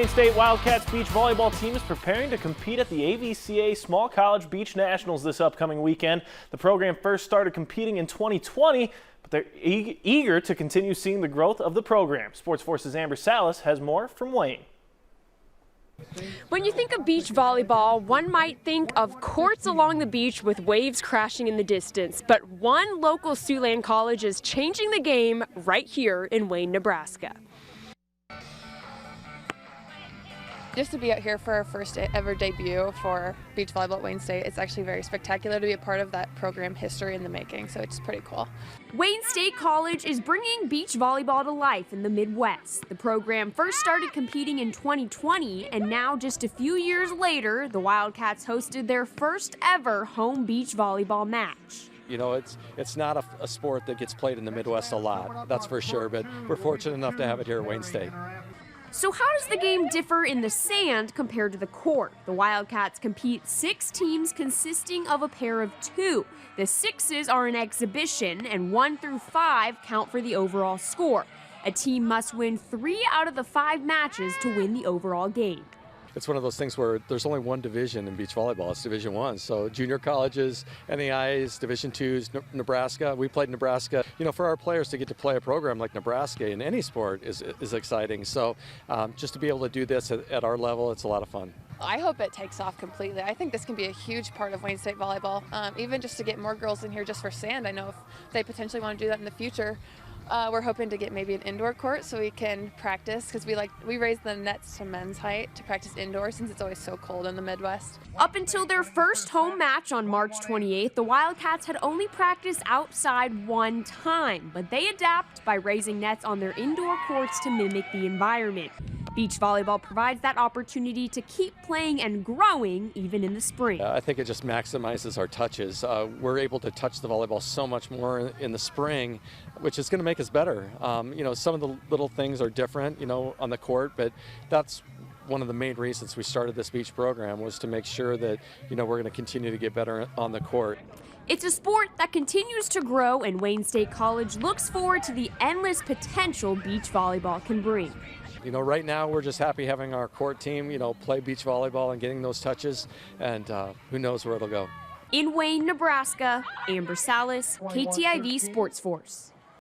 Wayne State Wildcats beach volleyball team is preparing to compete at the AVCA Small College Beach Nationals this upcoming weekend. The program first started competing in 2020, but they're eager to continue seeing the growth of the program. Sports Force's Amber Salas has more from Wayne. When you think of beach volleyball, one might think of courts along the beach with waves crashing in the distance. But one local Siouxland college is changing the game right here in Wayne, Nebraska. Just to be out here for our first ever debut for beach volleyball at Wayne State, it's actually very spectacular to be a part of that program history in the making, so it's pretty cool. Wayne State College is bringing beach volleyball to life in the Midwest. The program first started competing in 2020, and now just a few years later, the Wildcats hosted their first ever home beach volleyball match. You know, it's not a sport that gets played in the Midwest a lot, that's for sure, but we're fortunate enough to have it here at Wayne State. So how does the game differ in the sand compared to the court? The Wildcats compete 6 teams consisting of a pair of 2. The 6s are an exhibition, and 1 through 5 count for the overall score. A team must win 3 out of the 5 matches to win the overall game. It's one of those things where there's only one division in beach volleyball. It's Division I. So junior colleges, NAIs, Division IIs, Nebraska. We played Nebraska. You know, for our players to get to play a program like Nebraska in any sport is exciting. So just to be able to do this at our level, it's a lot of fun. I hope it takes off completely. I think this can be a huge part of Wayne State volleyball, even just to get more girls in here just for sand. I know if they potentially want to do that in the future, we're hoping to get maybe an indoor court so we can practice, because we raise the nets to men's height to practice indoors since it's always so cold in the Midwest. Up until their first home match on March 28th, the Wildcats had only practiced outside 1 time, but they adapt by raising nets on their indoor courts to mimic the environment. Beach volleyball provides that opportunity to keep playing and growing even in the spring. I think it just maximizes our touches. We're able to touch the volleyball so much more in the spring, which is going to make us better. You know, some of the little things are different, you know, on the court, but that's one of the main reasons we started this beach program, was to make sure that, you know, we're going to continue to get better on the court. It's a sport that continues to grow, and Wayne State College looks forward to the endless potential beach volleyball can bring. You know, right now we're just happy having our court team, you know, play beach volleyball and getting those touches, and who knows where it'll go. In Wayne, Nebraska, Amber Salas, KTIV Sports Force.